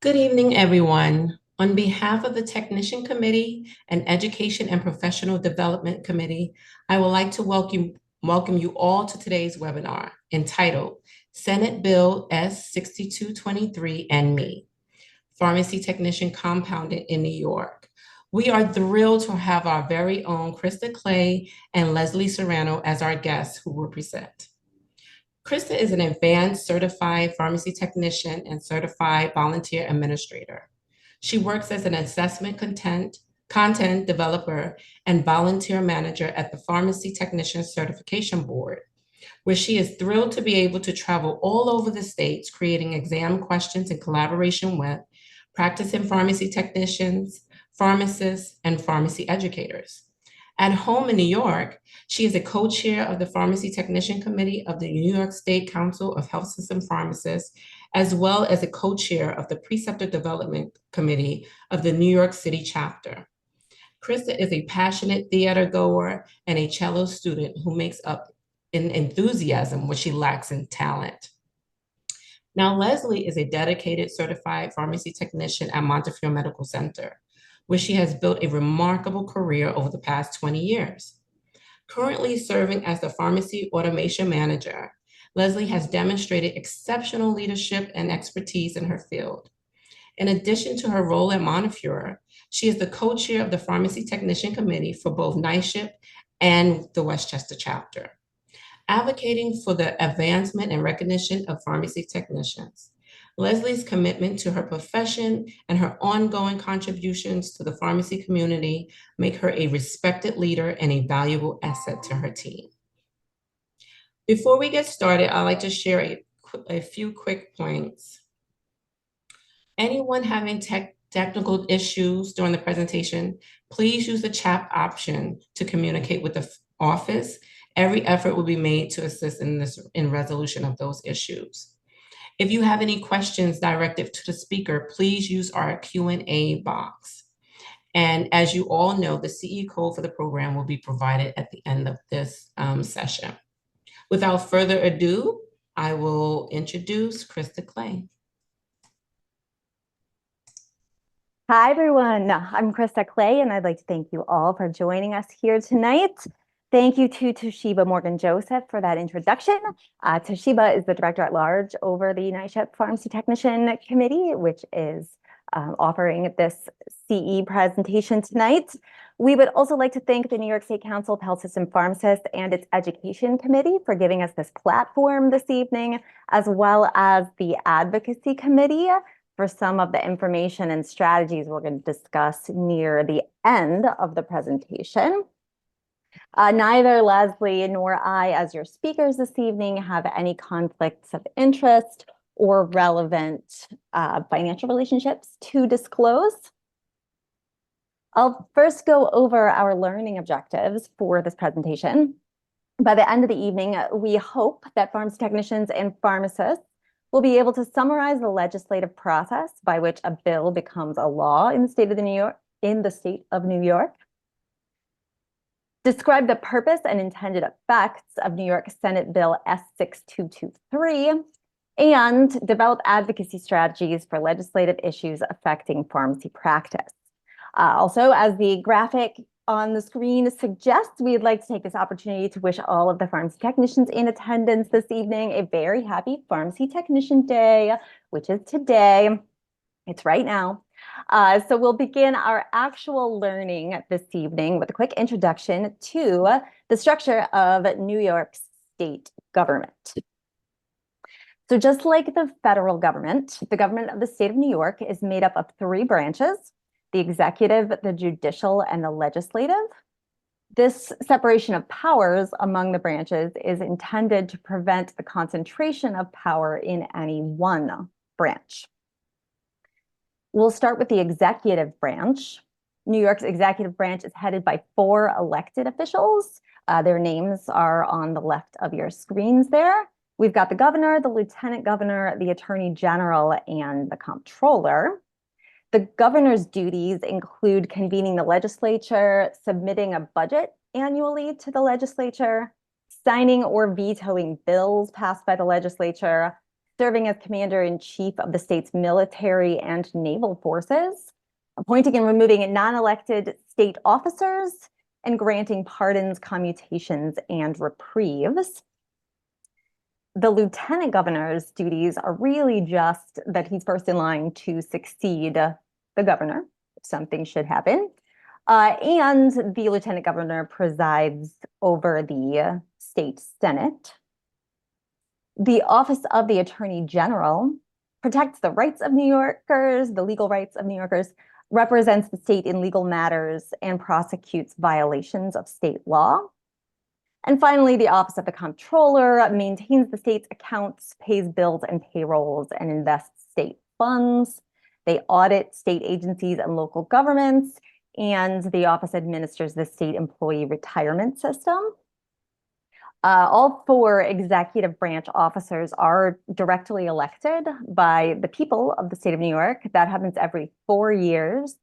Good evening, everyone. On behalf of the Technician Committee and Education and Professional Development Committee, I would like to welcome you all to today's webinar entitled Senate Bill S6223 and Me, Pharmacy Technician Compounded in New York. We are thrilled to have our very own Christa Clay and Leslie Serrano as our guests who will present. Christa is an advanced certified pharmacy technician and certified volunteer administrator. She works as an assessment content developer and volunteer manager at the Pharmacy Technician Certification Board, where she is thrilled to be able to travel all over the states, creating exam questions in collaboration with practicing pharmacy technicians, pharmacists, and pharmacy educators. At home in New York, she is a co-chair of the Pharmacy Technician Committee of the New York State Council of Health System Pharmacists, as well as a co-chair of the Preceptor Development Committee of the New York City chapter. Christa is a passionate theater goer and a cello student who makes up in enthusiasm what she lacks in talent. Now, Leslie is a dedicated certified pharmacy technician at Montefiore Medical Center, where she has built a remarkable career over the past 20 years. Currently serving as the pharmacy automation manager, Leslie has demonstrated exceptional leadership and expertise in her field. In addition to her role at Montefiore, she is the co-chair of the Pharmacy Technician Committee for both NYSCHP and the Westchester chapter, advocating for the advancement and recognition of pharmacy technicians. Leslie's commitment to her profession and her ongoing contributions to the pharmacy community make her a respected leader and a valuable asset to her team. Before we get started, I'd like to share a few quick points. Anyone having technical issues during the presentation, please use the chat option to communicate with the office. Every effort will be made to assist in resolution of those issues. If you have any questions directed to the speaker, please use our Q&A box. And as you all know, the CE code for the program will be provided at the end of this session. Without further ado, I will introduce Christa Clay. Hi, everyone. I'm Christa Clay, and I'd like to thank you all for joining us here tonight. Thank you to Toshiba Morgan Joseph for that introduction. Toshiba is the director at large over the NYSCHP Pharmacy Technician Committee, which is offering this CE presentation tonight. We would also like to thank the New York State Council of Health System Pharmacists and its Education Committee for giving us this platform this evening, as well as the Advocacy Committee for some of the information and strategies we're going to discuss near the end of the presentation. Neither Leslie nor I, as your speakers this evening, have any conflicts of interest or relevant financial relationships to disclose. I'll first go over our learning objectives for this presentation. By the end of the evening, we hope that pharmacy technicians and pharmacists will be able to summarize the legislative process by which a bill becomes a law in the state of New York, describe the purpose and intended effects of New York Senate Bill S6223, and develop advocacy strategies for legislative issues affecting pharmacy practice. Also, as the graphic on the screen suggests, we'd like to take this opportunity to wish all of the pharmacy technicians in attendance this evening a very happy Pharmacy Technician Day, which is today. It's right now. So we'll begin our actual learning this evening with a quick introduction to the structure of New York state government. So just like the federal government, the government of the state of New York is made up of three branches: the executive, the judicial, and the legislative. This separation of powers among the branches is intended to prevent the concentration of power in any one branch. We'll start with the executive branch. New York's executive branch is headed by 4 elected officials. Their names are on the left of your screens there. We've got the governor, the lieutenant governor, the attorney general, and the comptroller. The governor's duties include convening the legislature, submitting a budget annually to the legislature, signing or vetoing bills passed by the legislature, serving as commander-in-chief of the state's military and naval forces, appointing and removing non-elected state officers, and granting pardons, commutations, and reprieves. The lieutenant governor's duties are really just that he's first in line to succeed the governor if something should happen. And the lieutenant governor presides over the state senate. The office of the attorney general protects the rights of New Yorkers, the legal rights of New Yorkers, represents the state in legal matters, and prosecutes violations of state law. And finally, the office of the comptroller maintains the state's accounts, pays bills and payrolls, and invests state funds. They audit state agencies and local governments, and the office administers the state employee retirement system. All 4 executive branch officers are directly elected by the people of the state of New York. That happens every 4 years.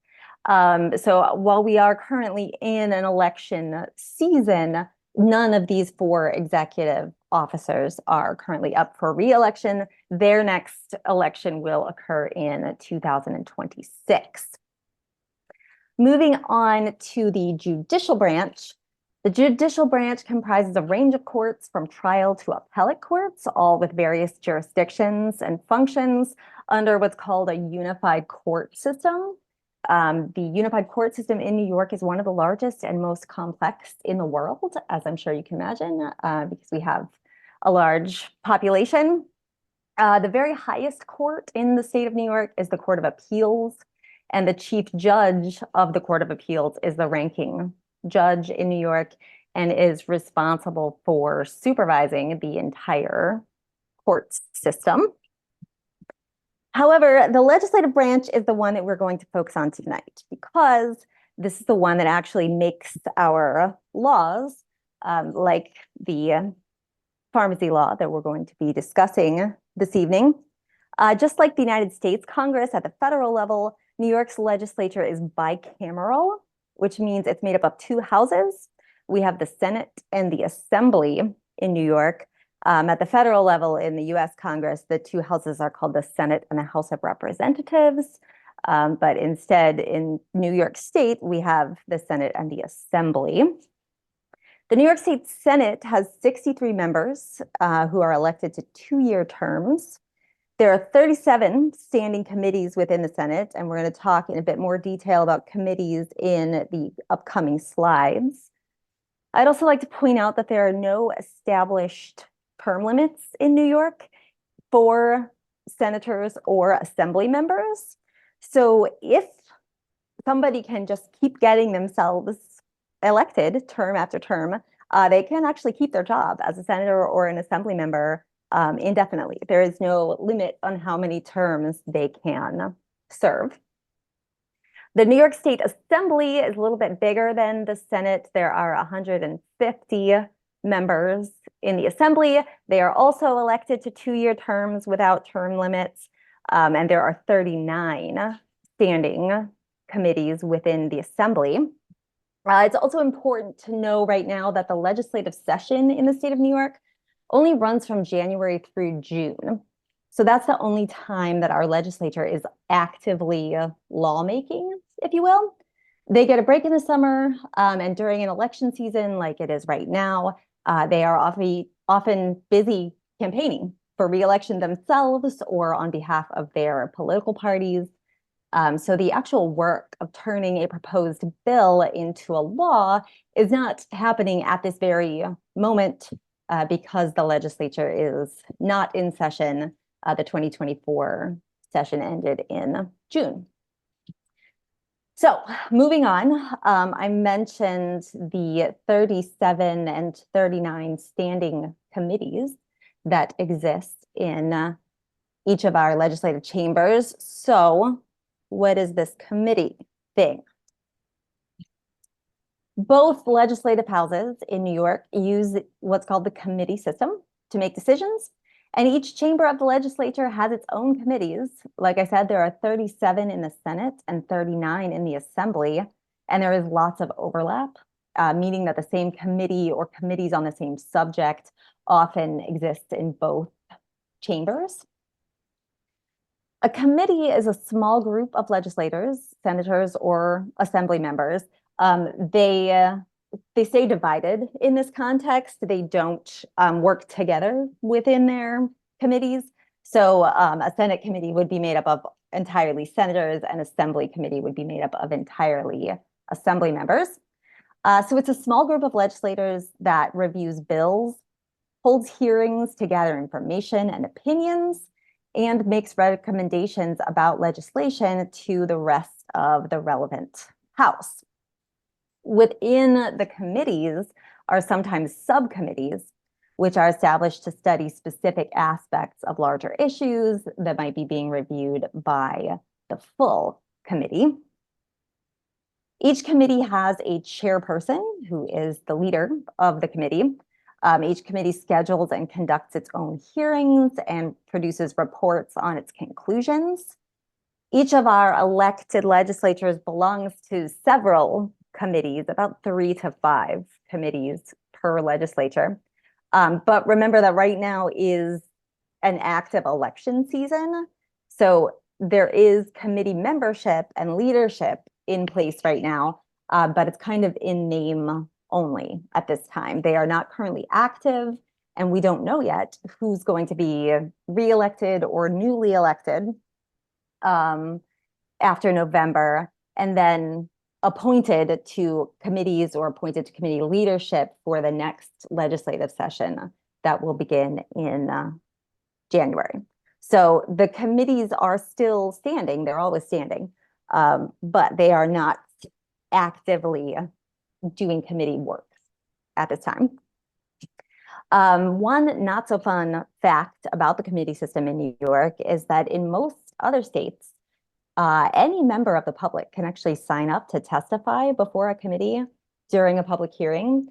So while we are currently in an election season, none of these 4 executive officers are currently up for re-election. Their next election will occur in 2026. Moving on to the judicial branch. The judicial branch comprises a range of courts from trial to appellate courts, all with various jurisdictions and functions under what's called a unified court system. The unified court system in New York is one of the largest and most complex in the world, as I'm sure you can imagine, because we have a large population. The very highest court in the state of New York is the Court of Appeals, and the chief judge of the Court of Appeals is the ranking judge in New York and is responsible for supervising the entire court system. However, the legislative branch is the one that we're going to focus on tonight because this is the one that actually makes our laws, like the pharmacy law that we're going to be discussing this evening. Just like the United States Congress at the federal level, New York's legislature is bicameral, which means it's made up of 2 houses. We have the Senate and the Assembly in New York. At the federal level in the US Congress, the 2 houses are called the Senate and the House of Representatives. But instead, in New York State, we have the Senate and the Assembly. The New York State Senate has 63 members who are elected to 2-year terms. There are 37 standing committees within the Senate, and we're going to talk in a bit more detail about committees in the upcoming slides. I'd also like to point out that there are no established term limits in New York for senators or assembly members. So if somebody can just keep getting themselves elected term after term, they can actually keep their job as a senator or an assembly member indefinitely. There is no limit on how many terms they can serve. The New York State Assembly is a little bit bigger than the Senate. There are 150 members in the Assembly. They are also elected to 2-year terms without term limits. And there are 39 standing committees within the Assembly. It's also important to know right now that the legislative session in the state of New York only runs from January through June. So that's the only time that our legislature is actively lawmaking, if you will. They get a break in the summer, and during an election season like it is right now, they are often busy campaigning for re-election themselves or on behalf of their political parties. So the actual work of turning a proposed bill into a law is not happening at this very moment because the legislature is not in session. The 2024 session ended in June. So moving on, I mentioned the 37 and 39 standing committees that exist in each of our legislative chambers. So what is this committee thing? Both legislative houses in New York use what's called the committee system to make decisions. And each chamber of the legislature has its own committees. Like I said, there are 37 in the Senate and 39 in the Assembly, and there is lots of overlap, meaning that the same committee or committees on the same subject often exist in both chambers. A committee is a small group of legislators, senators, or assembly members. They stay divided in this context. They don't work together within their committees. So a Senate committee would be made up of entirely senators, and assembly committee would be made up of entirely assembly members. So it's a small group of legislators that reviews bills, holds hearings to gather information and opinions, and makes recommendations about legislation to the rest of the relevant House. Within the committees are sometimes subcommittees, which are established to study specific aspects of larger issues that might be being reviewed by the full committee. Each committee has a chairperson who is the leader of the committee. Each committee schedules and conducts its own hearings and produces reports on its conclusions. Each of our elected legislatures belongs to several committees, about 3 to 5 committees per legislature. But remember that right now is an active election season. So there is committee membership and leadership in place right now, but it's kind of in name only at this time. They are not currently active, and we don't know yet who's going to be reelected or newly elected after November, and then appointed to committees or appointed to committee leadership for the next legislative session that will begin in January. So the committees are still standing. They're always standing, but they are not actively doing committee work at this time. One not so fun fact about the committee system in New York is that in most other states, any member of the public can actually sign up to testify before a committee during a public hearing,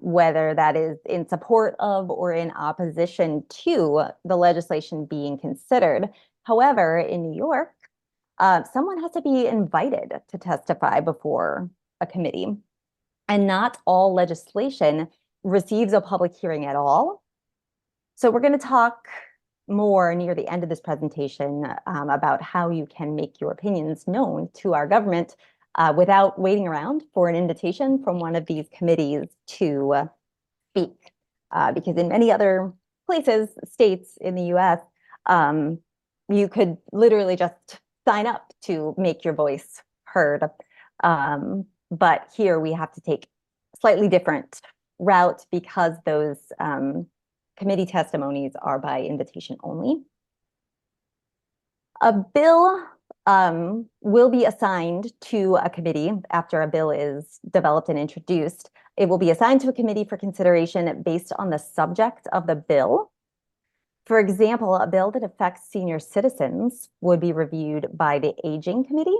whether that is in support of or in opposition to the legislation being considered. However, in New York, someone has to be invited to testify before a committee, and not all legislation receives a public hearing at all. So we're going to talk more near the end of this presentation about how you can make your opinions known to our government without waiting around for an invitation from one of these committees to speak. Because in many other places, states in the US, you could literally just sign up to make your voice heard. But here we have to take a slightly different route because those committee testimonies are by invitation only. A bill will be assigned to a committee after a bill is developed and introduced. It will be assigned to a committee for consideration based on the subject of the bill. For example, a bill that affects senior citizens would be reviewed by the Aging Committee,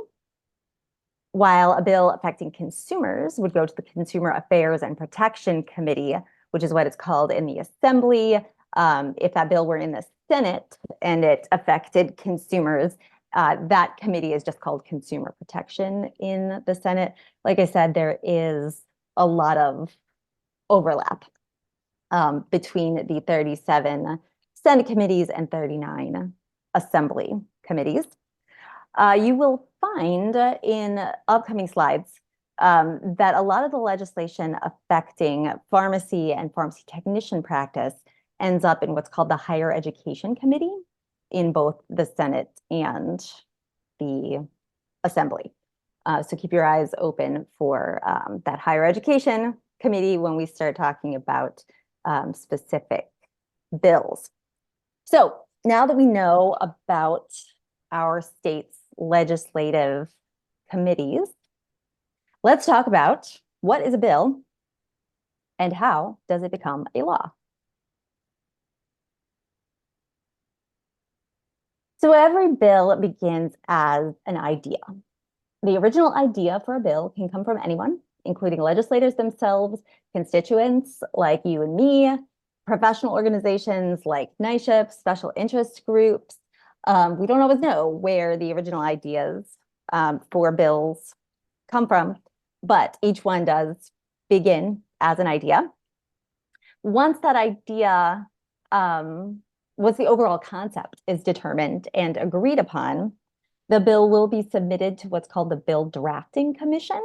while a bill affecting consumers would go to the Consumer Affairs and Protection Committee, which is what it's called in the Assembly. If that bill were in the Senate and it affected consumers, that committee is just called Consumer Protection in the Senate. Like I said, there is a lot of overlap between the 37 Senate committees and 39 Assembly committees. You will find in upcoming slides that a lot of the legislation affecting pharmacy and pharmacy technician practice ends up in what's called the Higher Education Committee in both the Senate and the Assembly. So keep your eyes open for that Higher Education Committee when we start talking about specific bills. So now that we know about our state's legislative committees, let's talk about what is a bill and how does it become a law. So every bill begins as an idea. The original idea for a bill can come from anyone, including legislators themselves, constituents like you and me, professional organizations like NYSCHP, special interest groups. We don't always know where the original ideas for bills come from, but each one does begin as an idea. Once that idea once the overall concept is determined and agreed upon, the bill will be submitted to what's called the Bill Drafting Commission,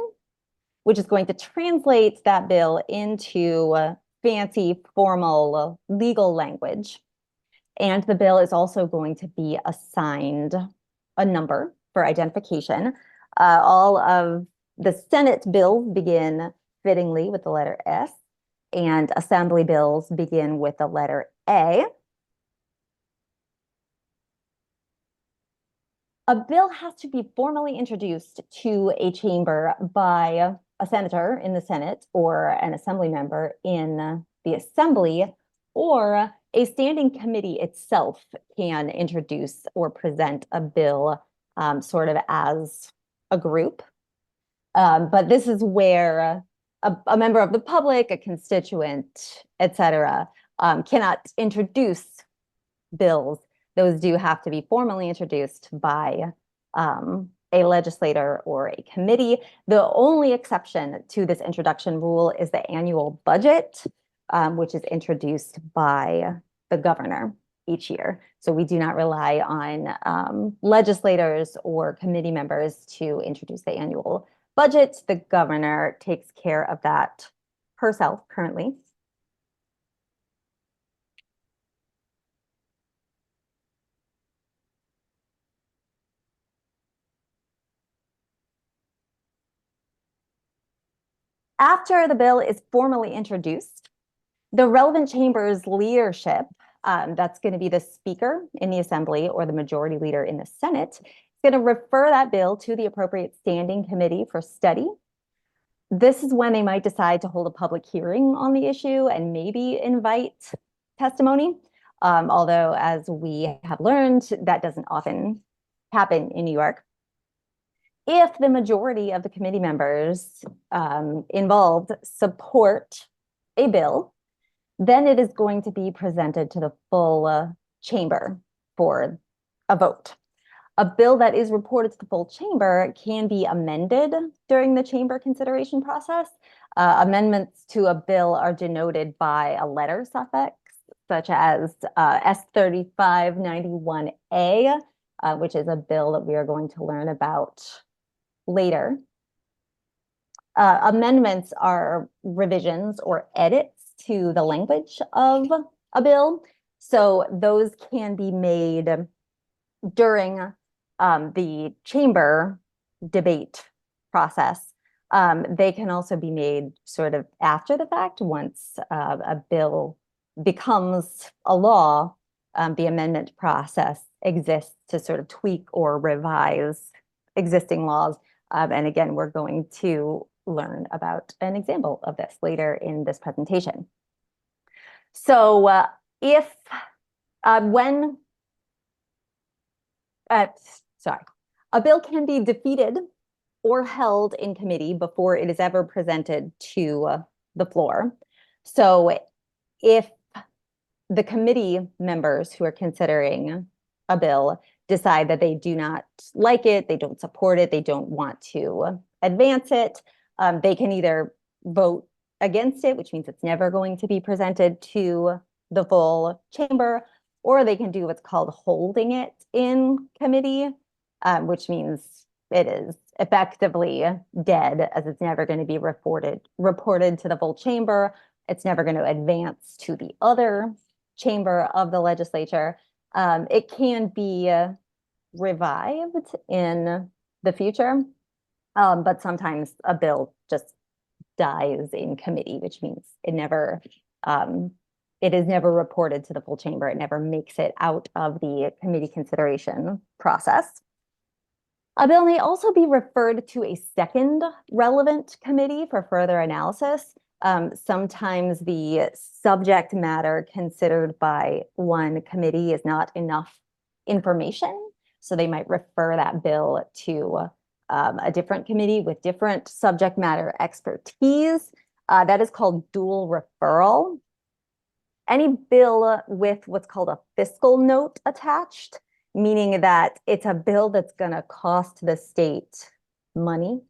which is going to translate that bill into fancy, formal legal language. And the bill is also going to be assigned a number for identification. All of the Senate bills begin fittingly with the letter S, and Assembly bills begin with the letter A. A bill has to be formally introduced to a chamber by a senator in the Senate or an assembly member in the Assembly, or a standing committee itself can introduce or present a bill sort of as a group. But this is where a member of the public, a constituent, etc., cannot introduce bills. Those do have to be formally introduced by a legislator or a committee. The only exception to this introduction rule is the annual budget, which is introduced by the governor each year. So we do not rely on legislators or committee members to introduce the annual budget. The governor takes care of that herself currently. After the bill is formally introduced, the relevant chamber's leadership, that's going to be the speaker in the assembly or the majority leader in the Senate, is going to refer that bill to the appropriate standing committee for study. This is when they might decide to hold a public hearing on the issue and maybe invite testimony. Although, as we have learned, that doesn't often happen in New York. If the majority of the committee members involved support a bill, then it is going to be presented to the full chamber for a vote. A bill that is reported to the full chamber can be amended during the chamber consideration process. Amendments to a bill are denoted by a letter suffix, such as S3591A, which is a bill that we are going to learn about later. Amendments are revisions or edits to the language of a bill. So those can be made during the chamber debate process. They can also be made sort of after the fact. Once a bill becomes a law, the amendment process exists to sort of tweak or revise existing laws. And again, we're going to learn about an example of this later in this presentation. So a bill can be defeated or held in committee before it is ever presented to the floor. So if the committee members who are considering a bill decide that they do not like it, they don't support it, they don't want to advance it, they can either vote against it, which means it's never going to be presented to the full chamber, or they can do what's called holding it in committee, which means it is effectively dead, as it's never going to be reported to the full chamber. It's never going to advance to the other chamber of the legislature. It can be revived in the future, but sometimes a bill just dies in committee, which means it is never reported to the full chamber. It never makes it out of the committee consideration process. A bill may also be referred to a second relevant committee for further analysis. Sometimes the subject matter considered by one committee is not enough information, so they might refer that bill to a different committee with different subject matter expertise. That is called dual referral. Any bill with what's called a fiscal note attached, meaning that it's a bill that's going to cost the state money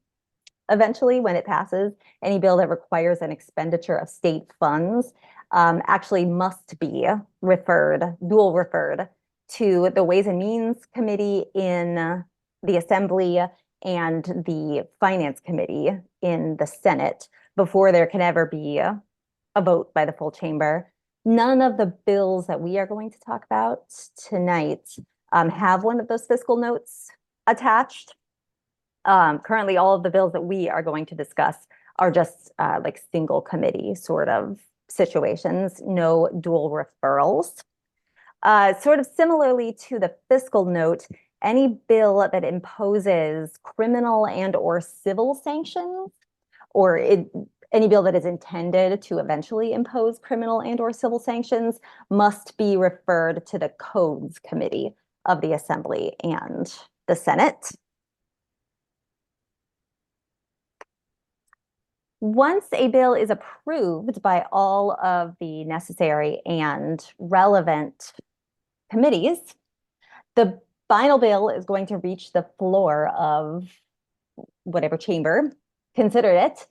eventually when it passes. Any bill that requires an expenditure of state funds actually must be dual referred to the Ways and Means Committee in the Assembly and the Finance Committee in the Senate before there can ever be a vote by the full chamber. None of the bills that we are going to talk about tonight have one of those fiscal notes attached. Currently, all of the bills that we are going to discuss are just like single committee sort of situations, no dual referrals. Sort of similarly to the fiscal note, any bill that imposes criminal and or civil sanctions, or any bill that is intended to eventually impose criminal and or civil sanctions must be referred to the Codes Committee of the Assembly and the Senate. Once a bill is approved by all of the necessary and relevant committees, the final bill is going to reach the floor of whatever chamber considered it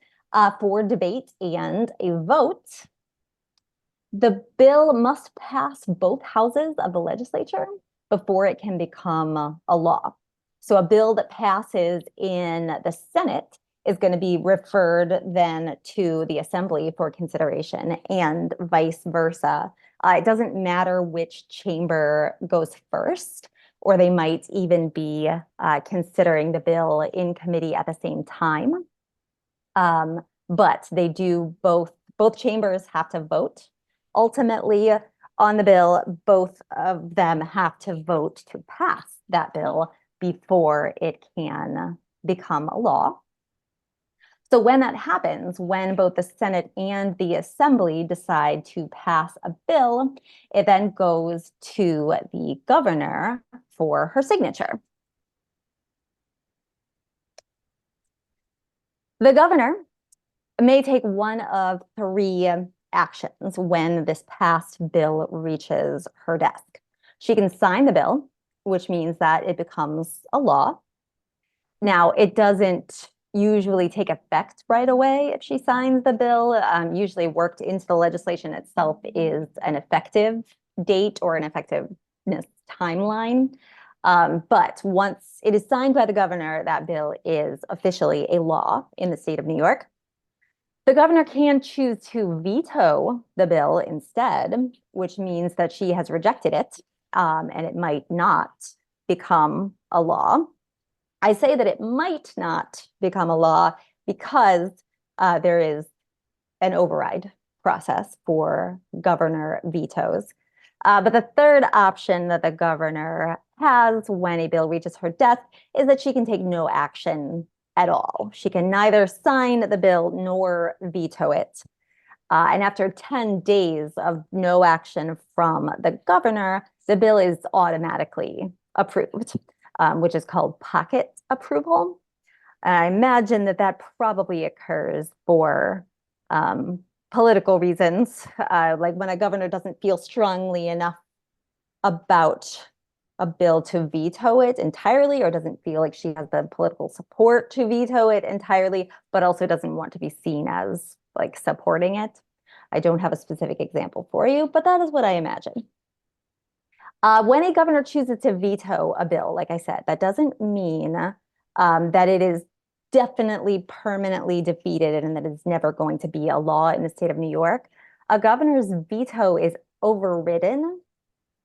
for debate and a vote. The bill must pass both houses of the legislature before it can become a law. So a bill that passes in the Senate is going to be referred then to the Assembly for consideration and vice versa. It doesn't matter which chamber goes first, or they might even be considering the bill in committee at the same time. But they do both chambers have to vote. Ultimately, on the bill, both of them have to vote to pass that bill before it can become a law. So when that happens, when both the Senate and the Assembly decide to pass a bill, it then goes to the governor for her signature. The governor may take one of three actions when this passed bill reaches her desk. She can sign the bill, which means that it becomes a law. Now, it doesn't usually take effect right away if she signs the bill. Usually worked into the legislation itself is an effective date or an effectiveness timeline. But once it is signed by the governor, that bill is officially a law in the state of New York. The governor can choose to veto the bill instead, which means that she has rejected it, and it might not become a law. I say that it might not become a law because there is an override process for governor vetoes. But the third option that the governor has when a bill reaches her desk is that she can take no action at all. She can neither sign the bill nor veto it. And after 10 days of no action from the governor, the bill is automatically approved, which is called pocket approval. And I imagine that that probably occurs for political reasons, like when a governor doesn't feel strongly enough about a bill to veto it entirely, or doesn't feel like she has the political support to veto it entirely, but also doesn't want to be seen as like supporting it. I don't have a specific example for you, but that is what I imagine. When a governor chooses to veto a bill, like I said, that doesn't mean that it is definitely permanently defeated and that it's never going to be a law in the state of New York. A governor's veto is overridden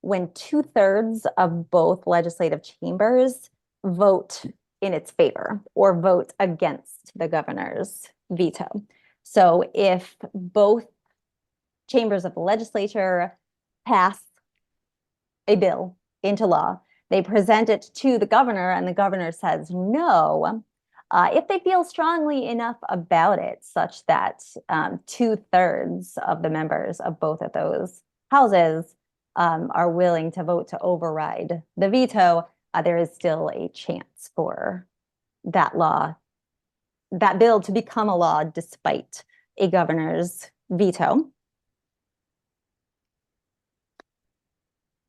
when 2/3 of both legislative chambers vote in its favor or vote against the governor's veto. So if both chambers of the legislature pass a bill into law, they present it to the governor and the governor says no, if they feel strongly enough about it, such that 2/3 of the members of both of those houses are willing to vote to override the veto, there is still a chance for that bill to become a law despite a governor's veto.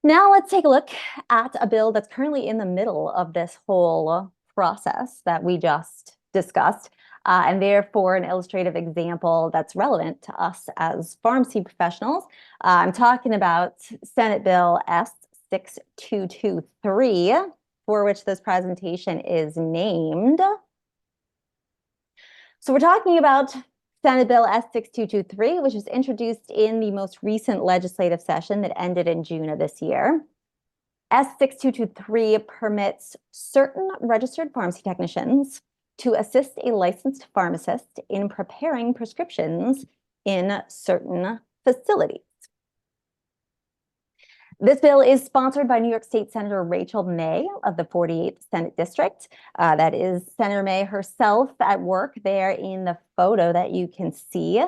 Now let's take a look at a bill that's currently in the middle of this whole process that we just discussed. And therefore, an illustrative example that's relevant to us as pharmacy professionals, I'm talking about Senate Bill S6223, for which this presentation is named. So we're talking about Senate Bill S6223, which was introduced in the most recent legislative session that ended in June of this year. S6223 permits certain registered pharmacy technicians to assist a licensed pharmacist in preparing prescriptions in certain facilities. This bill is sponsored by New York State Senator Rachel May of the 48th Senate District. That is Senator May herself at work there in the photo that you can see.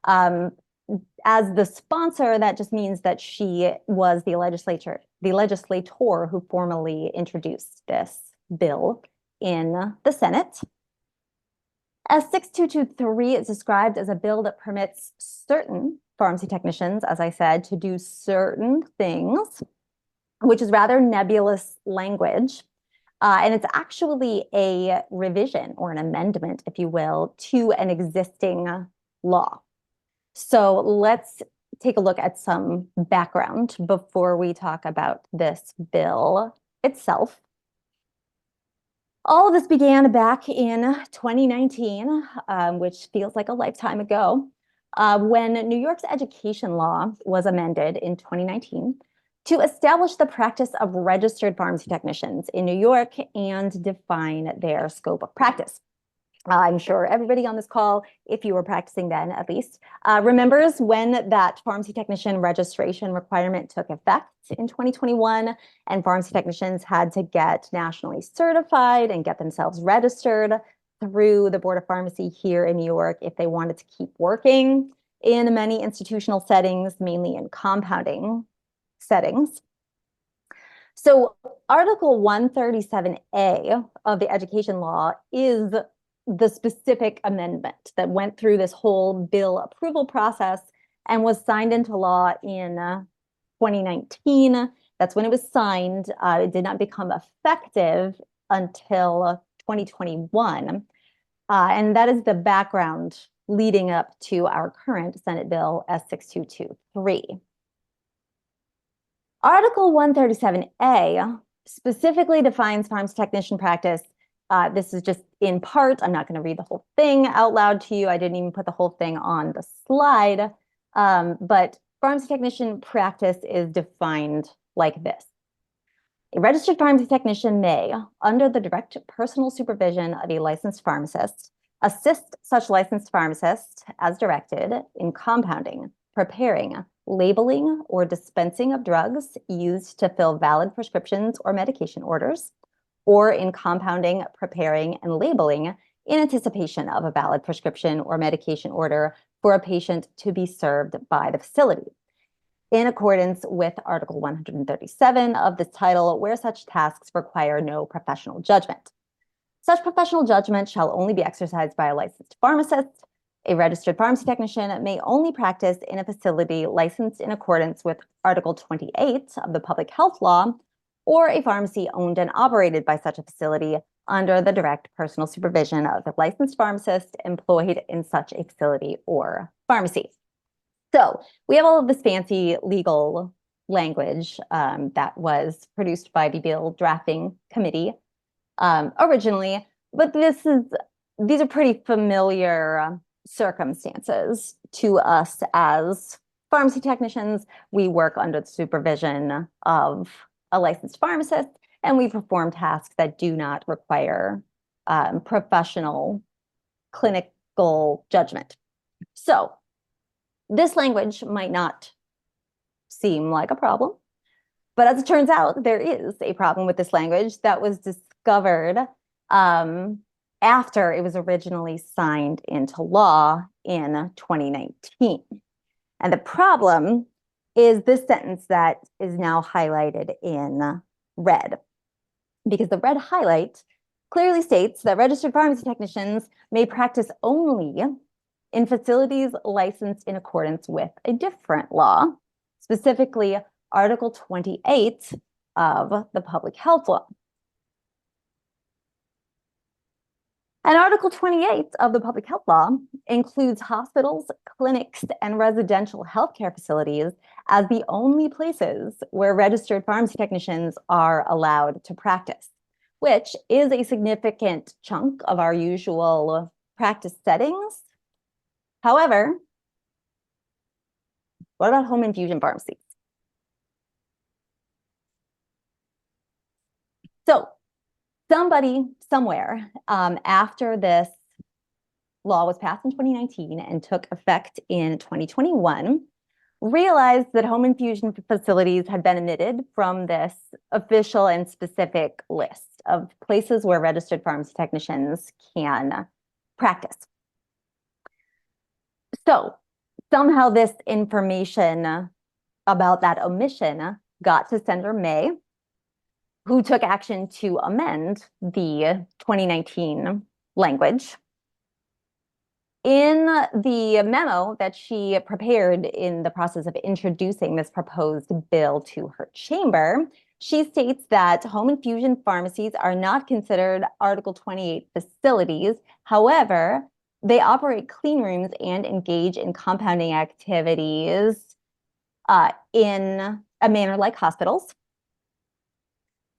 As the sponsor, that just means that she was the legislator who formally introduced this bill in the Senate. S6223 is described as a bill that permits certain pharmacy technicians, as I said, to do certain things, which is rather nebulous language. And it's actually a revision or an amendment, if you will, to an existing law. So let's take a look at some background before we talk about this bill itself. All of this began back in 2019, which feels like a lifetime ago, when New York's education law was amended in 2019 to establish the practice of registered pharmacy technicians in New York and define their scope of practice. I'm sure everybody on this call, if you were practicing then at least, remembers when that pharmacy technician registration requirement took effect in 2021, and pharmacy technicians had to get nationally certified and get themselves registered through the Board of Pharmacy here in New York if they wanted to keep working in many institutional settings, mainly in compounding settings. So Article 137A of the education law is the specific amendment that went through this whole bill approval process and was signed into law in 2019. That's when it was signed. It did not become effective until 2021. And that is the background leading up to our current Senate Bill S6223. Article 137A specifically defines pharmacy technician practice. This is just in part. I'm not going to read the whole thing out loud to you. I didn't even put the whole thing on the slide. But pharmacy technician practice is defined like this. A registered pharmacy technician may, under the direct personal supervision of a licensed pharmacist, assist such licensed pharmacist as directed in compounding, preparing, labeling, or dispensing of drugs used to fill valid prescriptions or medication orders, or in compounding, preparing, and labeling in anticipation of a valid prescription or medication order for a patient to be served by the facility, in accordance with Article 137 of this title, where such tasks require no professional judgment. Such professional judgment shall only be exercised by a licensed pharmacist. A registered pharmacy technician may only practice in a facility licensed in accordance with Article 28 of the Public Health Law, or a pharmacy owned and operated by such a facility under the direct personal supervision of the licensed pharmacist employed in such a facility or pharmacy. So we have all of this fancy legal language that was produced by the bill drafting committee originally, but these are pretty familiar circumstances to us as pharmacy technicians. We work under the supervision of a licensed pharmacist, and we perform tasks that do not require professional clinical judgment. So this language might not seem like a problem, but as it turns out, there is a problem with this language that was discovered after it was originally signed into law in 2019. And the problem is this sentence that is now highlighted in red, because the red highlight clearly states that registered pharmacy technicians may practice only in facilities licensed in accordance with a different law, specifically Article 28 of the Public Health Law. And Article 28 of the Public Health Law includes hospitals, clinics, and residential healthcare facilities as the only places where registered pharmacy technicians are allowed to practice, which is a significant chunk of our usual practice settings. However, what about home infusion pharmacies? So somebody somewhere after this law was passed in 2019 and took effect in 2021, realized that home infusion facilities had been omitted from this official and specific list of places where registered pharmacy technicians can practice. So somehow this information about that omission got to Senator May, who took action to amend the 2019 language. In the memo that she prepared in the process of introducing this proposed bill to her chamber, she states that home infusion pharmacies are not considered Article 28 facilities. However, they operate clean rooms and engage in compounding activities in a manner like hospitals.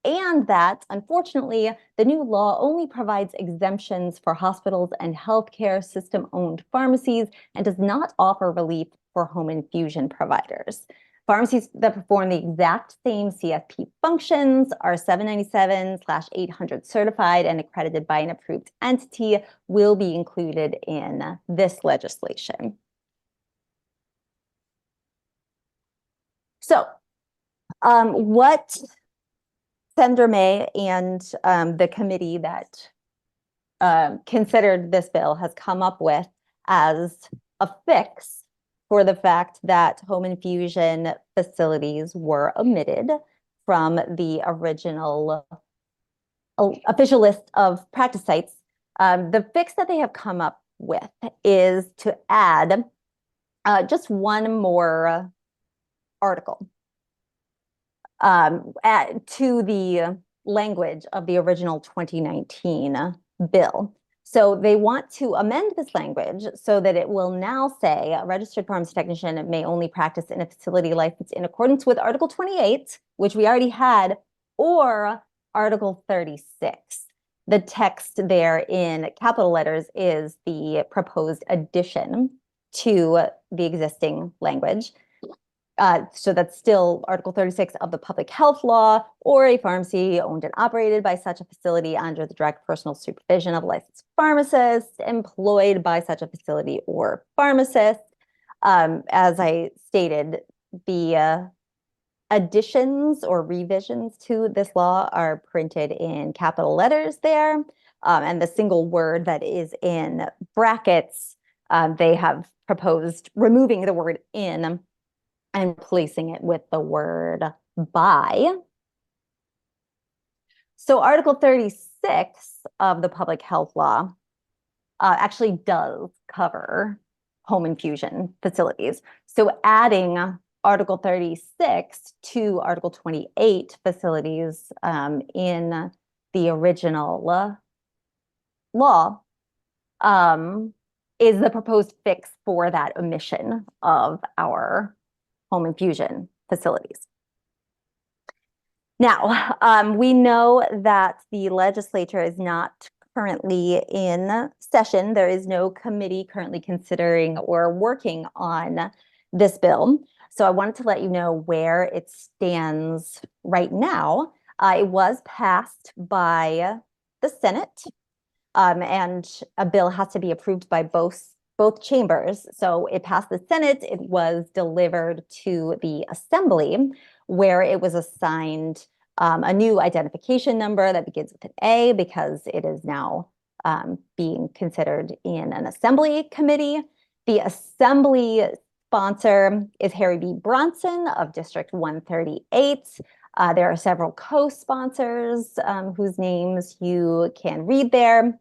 And that, unfortunately, the new law only provides exemptions for hospitals and healthcare system-owned pharmacies and does not offer relief for home infusion providers. Pharmacies that perform the exact same CFP functions are 797/800 certified and accredited by an approved entity will be included in this legislation. So, what Senator May and the committee that considered this bill has come up with as a fix for the fact that home infusion facilities were omitted from the original official list of practice sites. The fix that they have come up with is to add just one more article to the language of the original 2019 bill. So they want to amend this language so that it will now say a registered pharmacy technician may only practice in a facility licensed in accordance with Article 28, which we already had, or Article 36. The text there in capital letters is the proposed addition to the existing language. So that's still Article 36 of the Public Health Law, or a pharmacy owned and operated by such a facility under the direct personal supervision of a licensed pharmacist employed by such a facility or pharmacist. As I stated, the additions or revisions to this law are printed in capital letters there. And the single word that is in brackets, they have proposed removing the word in and replacing it with the word by. So Article 36 of the Public Health Law actually does cover home infusion facilities. So adding Article 36 to Article 28 facilities in the original law is the proposed fix for that omission of our home infusion facilities. Now, we know that the legislature is not currently in session. There is no committee currently considering or working on this bill. So I wanted to let you know where it stands right now. It was passed by the Senate, and a bill has to be approved by both chambers. So it passed the Senate. It was delivered to the Assembly, where it was assigned a new identification number that begins with an A because it is now being considered in an Assembly committee. The Assembly sponsor is Harry B. Bronson of District 138. There are several co-sponsors whose names you can read there.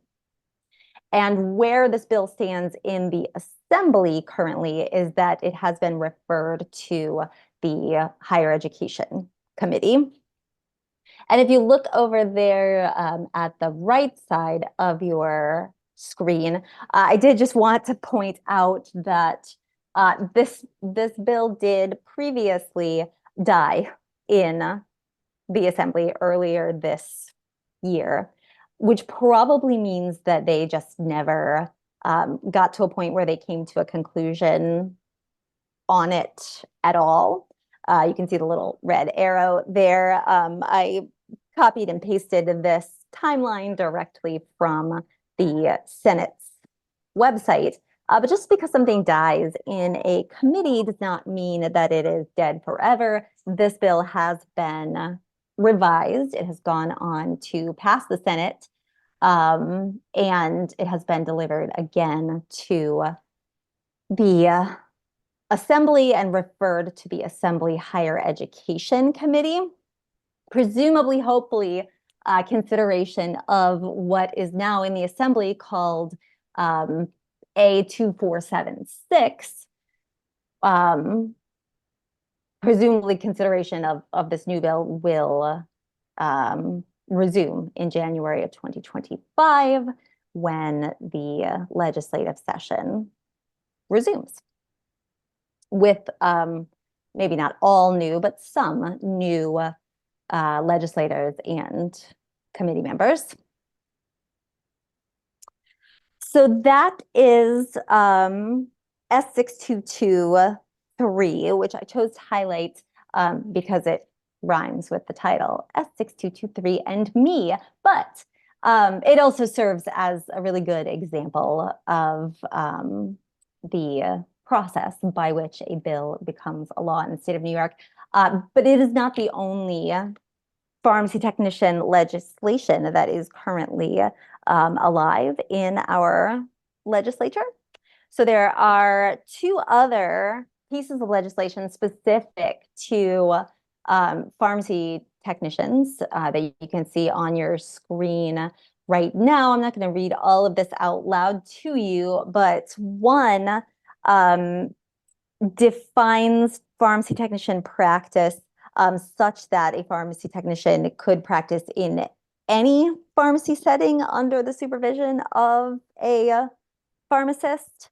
And where this bill stands in the Assembly currently is that it has been referred to the Higher Education Committee. And if you look over there at the right side of your screen, I did just want to point out that this bill did previously die in the assembly earlier this year, which probably means that they just never got to a point where they came to a conclusion on it at all. You can see the little red arrow there. I copied and pasted this timeline directly from the Senate's website. But just because something dies in a committee does not mean that it is dead forever. This bill has been revised. It has gone on to pass the Senate, and it has been delivered again to the Assembly and referred to the Assembly Higher Education Committee. Presumably, hopefully, consideration of what is now in the Assembly called A2476. Presumably consideration of this new bill will resume in January of 2025 when the legislative session resumes, with maybe not all new, but some new legislators and committee members. So that is S6223, which I chose to highlight because it rhymes with the title, S6223 and me, but it also serves as a really good example of the process by which a bill becomes a law in the state of New York. But it is not the only pharmacy technician legislation that is currently alive in our legislature. So there are two other pieces of legislation specific to pharmacy technicians that you can see on your screen right now. I'm not going to read all of this out loud to you, but one defines pharmacy technician practice such that a pharmacy technician could practice in any pharmacy setting under the supervision of a pharmacist.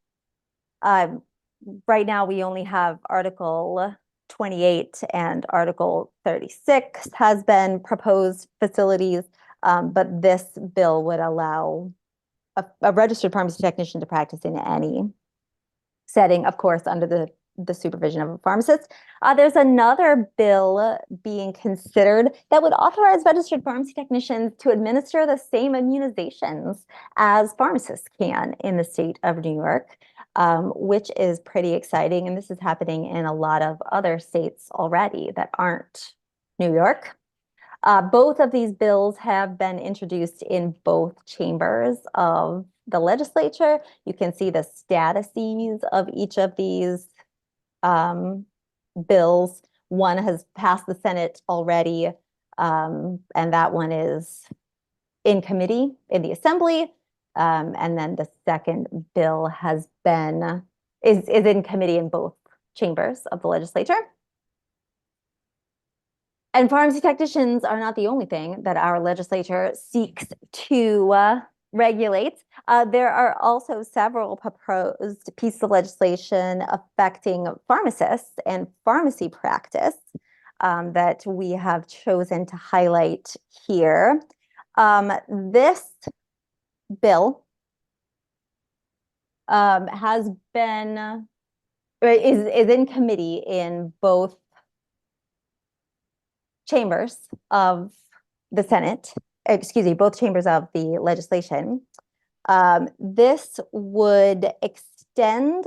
Right now, we only have Article 28 and Article 36 has been proposed facilities, but this bill would allow a registered pharmacy technician to practice in any setting, of course, under the supervision of a pharmacist. There's another bill being considered that would authorize registered pharmacy technicians to administer the same immunizations as pharmacists can in the state of New York, which is pretty exciting. And this is happening in a lot of other states already that aren't New York. Both of these bills have been introduced in both chambers of the legislature. You can see the statuses of each of these bills. One has passed the Senate already, and that one is in committee in the Assembly. And then the second bill has been is in committee in both chambers of the legislature. And pharmacy technicians are not the only thing that our legislature seeks to regulate. There are also several proposed pieces of legislation affecting pharmacists and pharmacy practice that we have chosen to highlight here. This bill has been is in committee in both chambers of the Senate, both chambers of the legislation. This would extend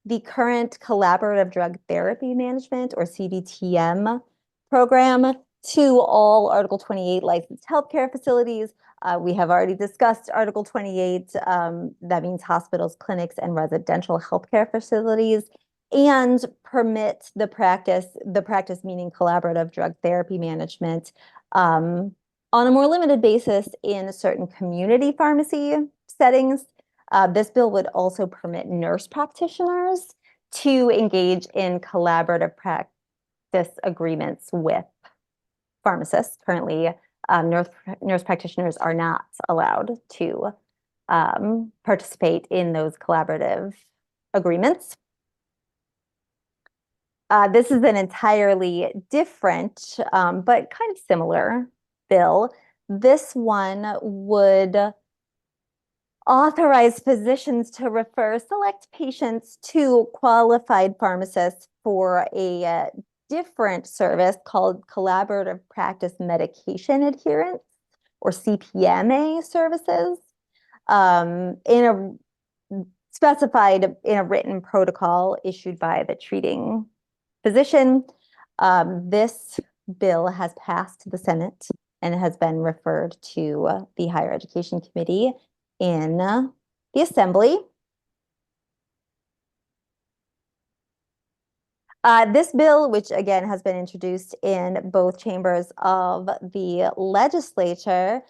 the current collaborative drug therapy management, or CDTM, program to all Article 28 licensed healthcare facilities. We have already discussed Article 28. That means hospitals, clinics, and residential healthcare facilities, and permit the practice meaning collaborative drug therapy management, on a more limited basis in certain community pharmacy settings. This bill would also permit nurse practitioners to engage in collaborative practice agreements with pharmacists. Currently, Nurse practitioners are not allowed to participate in those collaborative agreements. This is an entirely different, but kind of similar bill. This one would authorize physicians to refer select patients to qualified pharmacists for a different service called Collaborative Practice Medication Adherence, or CPMA services, specified in a written protocol issued by the treating physician. This bill has passed the Senate and has been referred to the Higher Education Committee in the Assembly. This bill, which again has been introduced in both chambers of the legislature,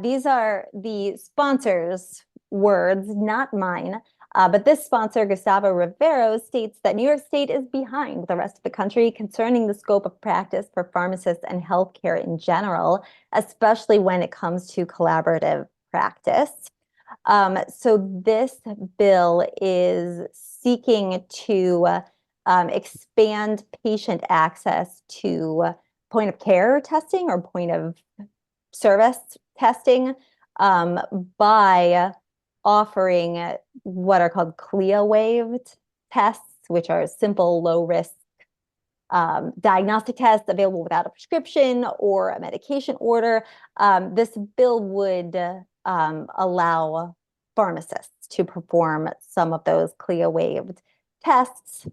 these are the sponsors' words, not mine. But this sponsor, Gustavo Rivero, states that New York State is behind the rest of the country concerning the scope of practice for pharmacists and healthcare in general, especially when it comes to collaborative practice. So this bill is seeking to expand patient access to point of care testing or point of service testing by offering what are called CLIA-waived tests, which are simple, low-risk diagnostic tests available without a prescription or a medication order. This bill would allow pharmacists to perform some of those CLIA-waived tests.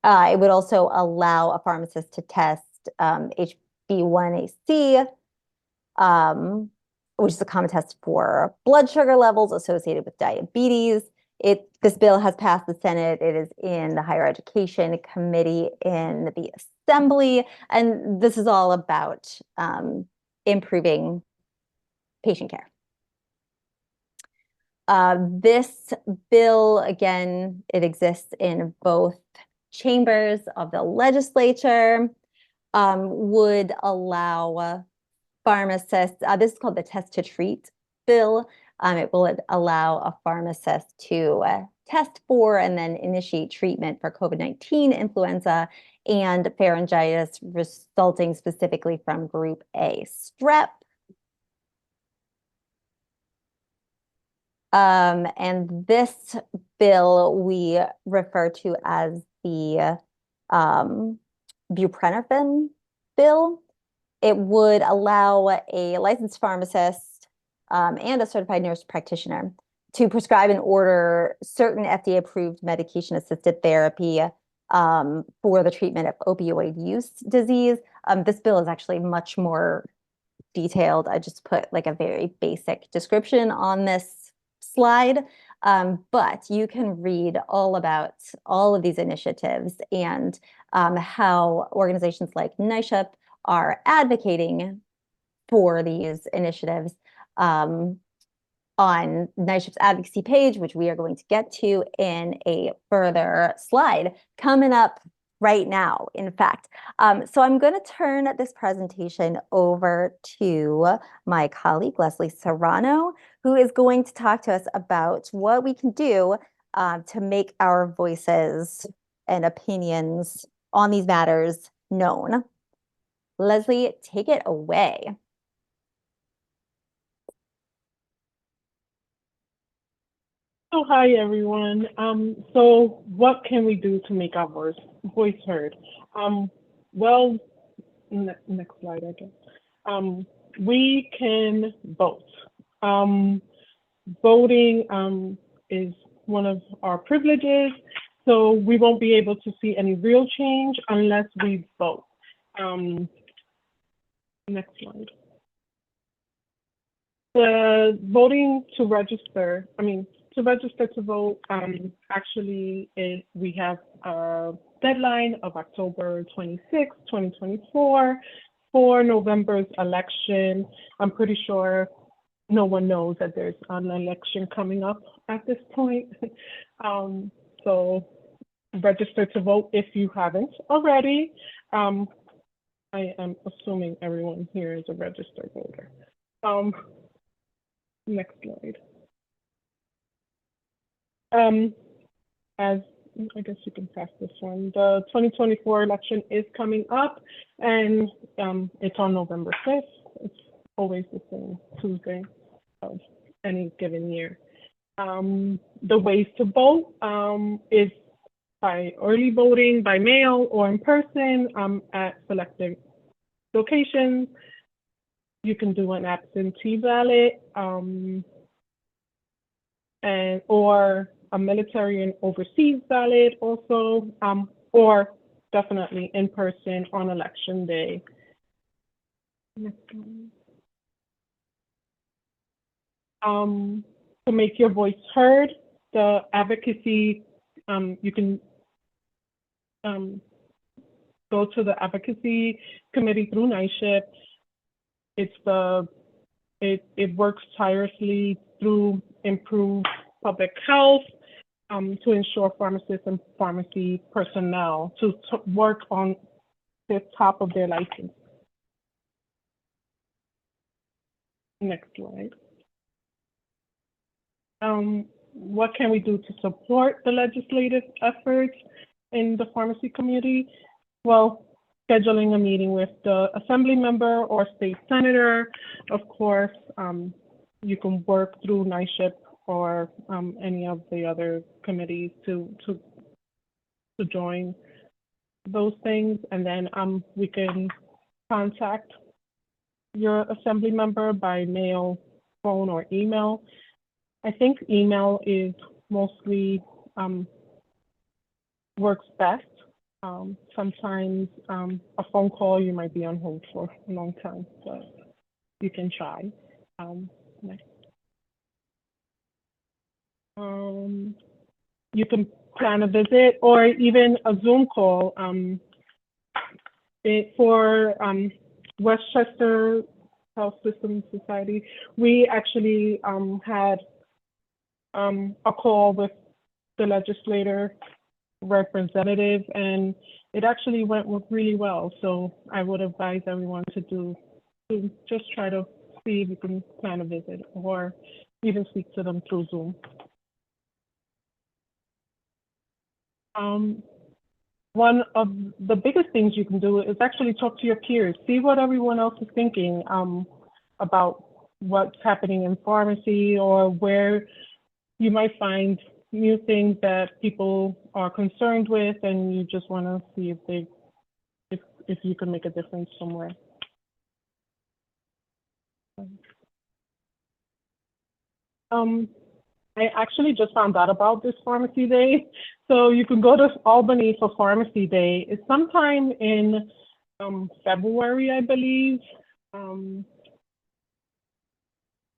It would also allow a pharmacist to test HB1AC, which is a common test for blood sugar levels associated with diabetes. This bill has passed the Senate. It is in the Higher Education Committee in the Assembly, and this is all about improving patient care. This bill, again, it exists in both chambers of the legislature, would allow pharmacists, this is called the Test to Treat bill. It will allow a pharmacist to test for and then initiate treatment for COVID-19, influenza, and pharyngitis resulting specifically from group A strep. And this bill we refer to as the buprenorphine bill. It would allow a licensed pharmacist and a certified nurse practitioner to prescribe and order certain FDA-approved medication-assisted therapy for the treatment of opioid use disease. This bill is actually much more detailed. I just put like a very basic description on this slide, but you can read all about all of these initiatives and how organizations like NYSCHP are advocating for these initiatives on NYSCHP's advocacy page, which we are going to get to in a further slide coming up right now, in fact. So I'm going to turn this presentation over to my colleague, Leslie Serrano, who is going to talk to us about what we can do to make our voices and opinions on these matters known. Leslie, take it away. Oh, hi, everyone. So what can we do to make our voice heard? Well, next slide, I guess. We can vote. Voting is one of our privileges, so we won't be able to see any real change unless we vote. Next slide. The voting to register, to vote, actually, we have a deadline of October 26, 2024 for November's election. I'm pretty sure no one knows that there's an election coming up at this point. So register to vote if you haven't already. I am assuming everyone here is a registered voter. Next slide. As I guess you can pass this one. The 2024 election is coming up, and it's on November 5th. It's always the same Tuesday of any given year. The ways to vote is by early voting, by mail, or in person at selected locations. You can do an absentee ballot or a military and overseas ballot also, or definitely in person on election day. Next one. To make your voice heard, the advocacy, you can go to the advocacy committee through NYSCHP. It works tirelessly through improved public health to ensure pharmacists and pharmacy personnel to work on the top of their license. Next slide. What can we do to support the legislative efforts in the pharmacy community? Well, scheduling a meeting with the assembly member or state senator. Of course, you can work through NYSCHP or any of the other committees to join those things. And then we can contact your assembly member by mail, phone, or email. I think email is mostly works best. Sometimes a phone call, you might be on hold for a long time, but you can try. Next. You can plan a visit or even a Zoom call. For Westchester Health System Society, we actually had a call with the legislator representative, and it actually went really well. So I would advise everyone to just try to see if you can plan a visit or even speak to them through Zoom. One of the biggest things you can do is actually talk to your peers, see what everyone else is thinking about what's happening in pharmacy, or where you might find new things that people are concerned with, and you just want to see if you can make a difference somewhere. I actually just found out about this Pharmacy Day. So you can go to Albany for Pharmacy Day. It's sometime in February, I believe.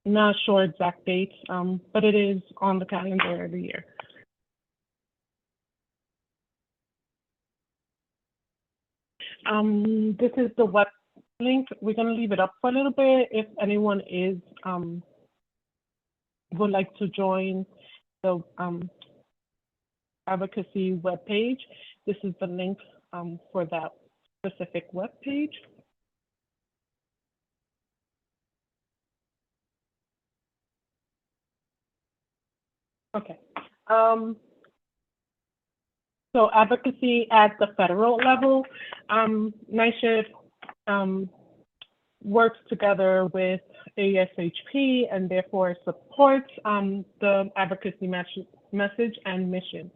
Not sure exact dates, but it is on the calendar every year. This is the web link. We're going to leave it up for a little bit. If anyone is would like to join the advocacy webpage, this is the link for that specific webpage. Okay. So advocacy at the federal level, NYSCHP works together with ASHP and therefore supports the advocacy message and mission.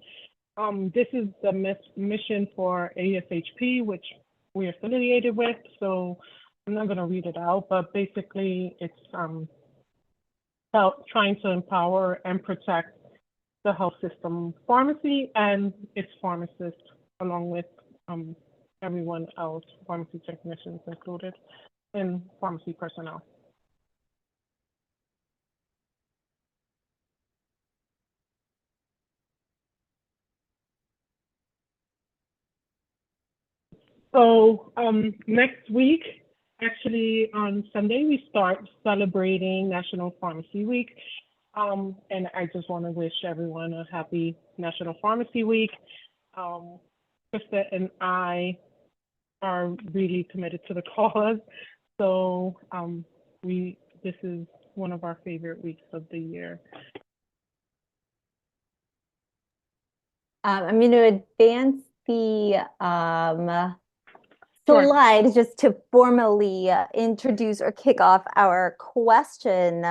This is the mission for ASHP, which we're affiliated with, so I'm not going to read it out, but basically it's about trying to empower and protect the health system pharmacy and its pharmacists, along with everyone else, pharmacy technicians included, and pharmacy personnel. So next week, actually on Sunday, we start celebrating National Pharmacy Week. And I just want to wish everyone a happy National Pharmacy Week. Christa and I are really committed to the cause. So this is one of our favorite weeks of the year. I'm going to advance the Sure. slide just to formally introduce or kick off our question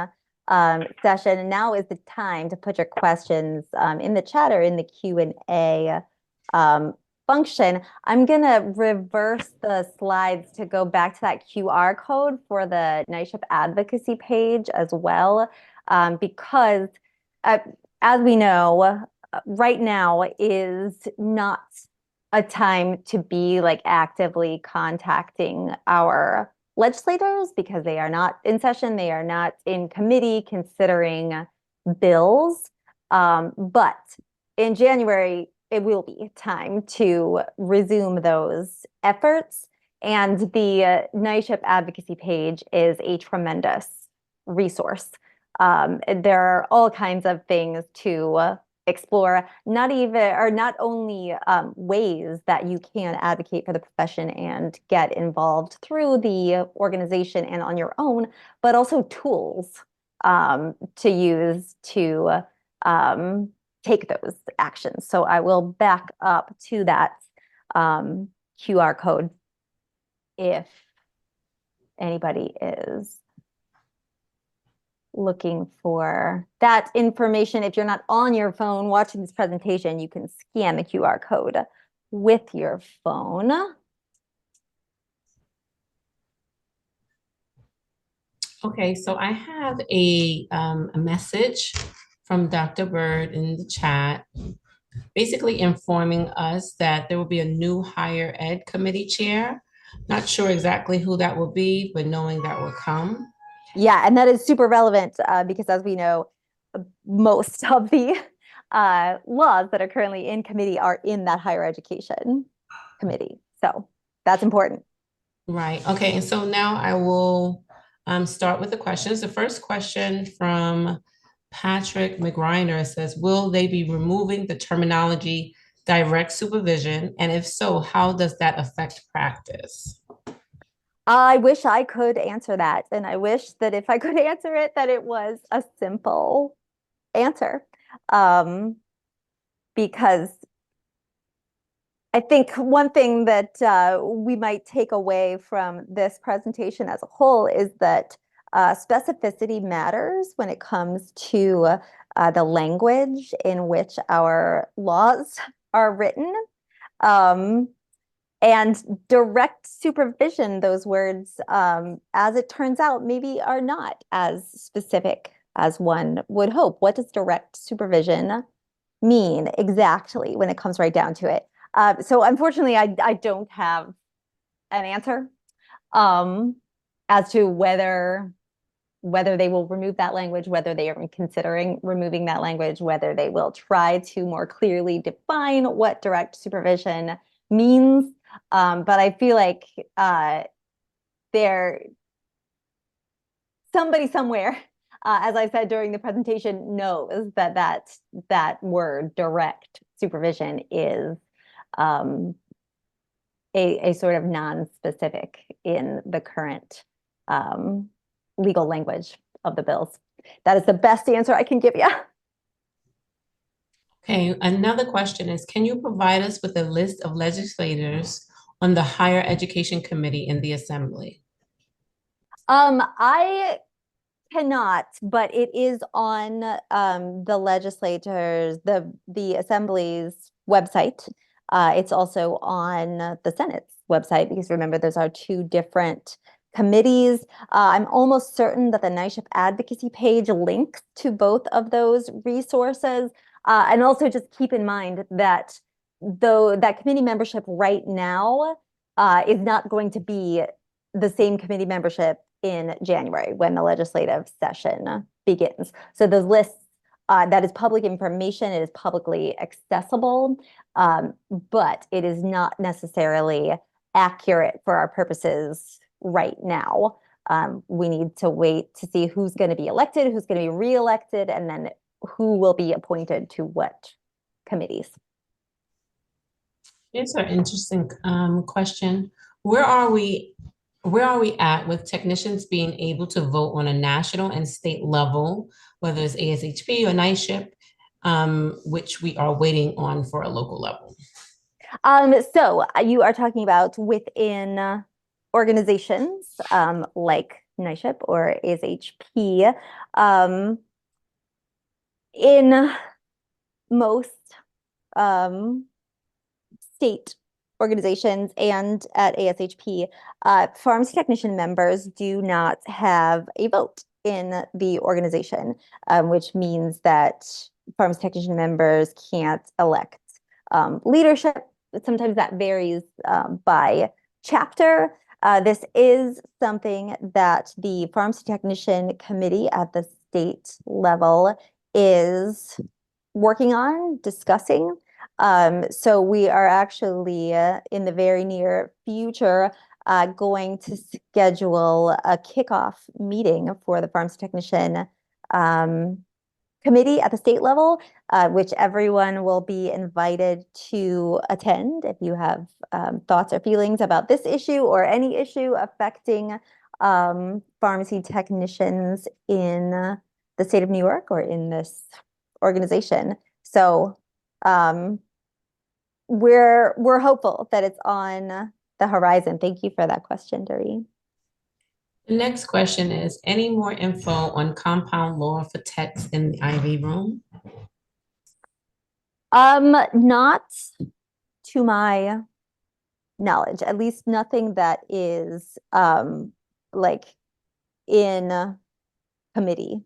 session. And now is the time to put your questions in the chat or in the Q&A function. I'm going to reverse the slides to go back to that QR code for the NYSCHP advocacy page as well, because as we know, right now is not a time to be like actively contacting our legislators because they are not in session, they are not in committee considering bills. But in January, it will be time to resume those efforts. And the NYSCHP advocacy page is a tremendous resource. There are all kinds of things to explore, not only ways that you can advocate for the profession and get involved through the organization and on your own, but also tools to use to take those actions. So I will back up to that QR code if anybody is looking for that information. If you're not on your phone watching this presentation, you can scan the QR code with your phone. Okay, so I have a message from Dr. Bird in the chat, basically informing us that there will be a new higher ed committee chair. Not sure exactly who that will be, but knowing that will come. Yeah, and that is super relevant because as we know, most of the laws that are currently in committee are in that higher education committee. So that's important. Right. Okay. And so now I will start with the questions. The first question from Patrick McGreiner says, will they be removing the terminology direct supervision? And if so, how does that affect practice? I wish I could answer that. And I wish that if I could answer it, that it was a simple answer. Because I think one thing that we might take away from this presentation as a whole is that specificity matters when it comes to the language in which our laws are written. And direct supervision, those words, as it turns out, maybe are not as specific as one would hope. What does direct supervision mean exactly when it comes right down to it? So unfortunately, I don't have an answer as to whether they will remove that language, whether they are considering removing that language, whether they will try to more clearly define what direct supervision means. But I feel like somebody somewhere, as I said during the presentation, knows that word direct supervision is a sort of non-specific in the current legal language of the bills. That is the best answer I can give you. Okay, another question is, can you provide us with a list of legislators on the Higher Education Committee in the Assembly? I cannot, but it is on the legislators, the Assembly's website. It's also on the Senate's website because remember, those are two different committees. I'm almost certain that the NYSCHP advocacy page links to both of those resources. And also just keep in mind that though that committee membership right now is not going to be the same committee membership in January when the legislative session begins. So those lists, that is public information, it is publicly accessible, but it is not necessarily accurate for our purposes right now. We need to wait to see who's going to be elected, who's going to be reelected, and then who will be appointed to what committees. It's an interesting question. where are we at with technicians being able to vote on a national and state level, whether it's ASHP or NYSCHP, which we are waiting on for a local level? So you are talking about within organizations like NYSCHP or ASHP. In most state organizations and at ASHP, pharmacy technician members do not have a vote in the organization, which means that pharmacy technician members can't elect leadership. Sometimes that varies by chapter. This is something that the pharmacy technician committee at the state level is working on, discussing. So we are actually in the very near future going to schedule a kickoff meeting for the pharmacy technician committee at the state level, which everyone will be invited to attend. If you have thoughts or feelings about this issue or any issue affecting pharmacy technicians in the state of New York or in this organization. So we're hopeful that it's on the horizon. Thank you for that question, Doreen. The next question is, any more info on compound law for techs in the IV room? Not to my knowledge, at least nothing that is like in committee.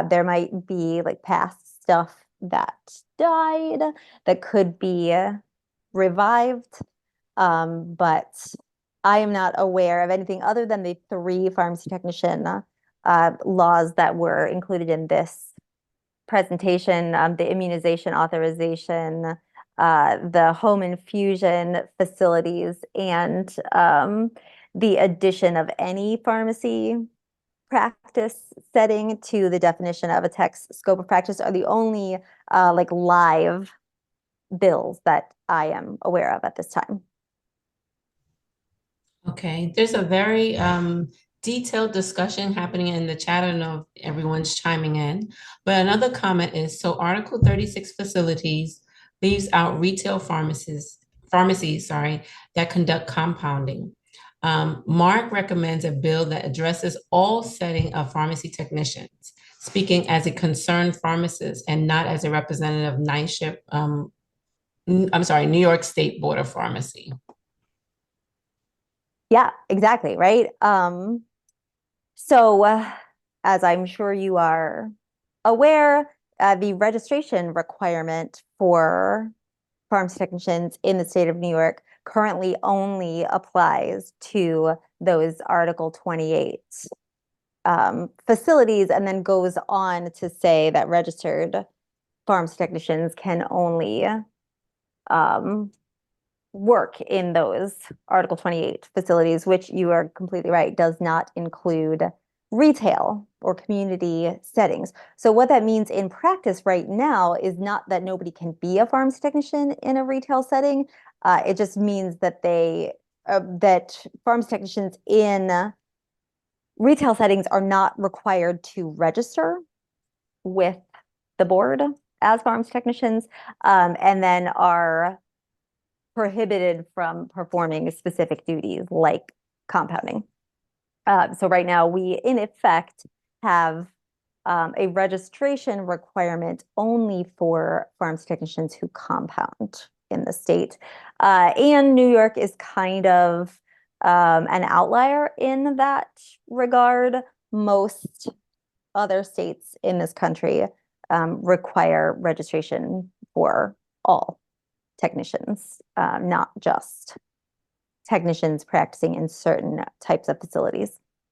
There might be like past stuff that died that could be revived, but I am not aware of anything other than the 3 pharmacy technician laws that were included in this presentation, the immunization authorization, the home infusion facilities, and the addition of any pharmacy practice setting to the definition of a tech's scope of practice are the only like live bills that I am aware of at this time. Okay, there's a very detailed discussion happening in the chat. I don't know if everyone's chiming in, but another comment is, so Article 36 facilities leaves out retail pharmacies, that conduct compounding. Mark recommends a bill that addresses all setting of pharmacy technicians, speaking as a concerned pharmacist and not as a representative of NYSCHP, New York State Board of Pharmacy. Yeah, exactly, right? So as I'm sure you are aware, the registration requirement for pharmacy technicians in the state of New York currently only applies to those Article 28 facilities, and then goes on to say that registered pharmacy technicians can only work in those Article 28 facilities, which you are completely right, does not include retail or community settings. So what that means in practice right now is not that nobody can be a pharmacy technician in a retail setting. It just means that that pharmacy technicians in retail settings are not required to register with the board as pharmacy technicians, and then are prohibited from performing specific duties like compounding. So right now we, in effect, have a registration requirement only for pharmacy technicians who compound in the state. And New York is kind of an outlier in that regard. Most other states in this country require registration for all technicians, not just technicians practicing in certain types of facilities.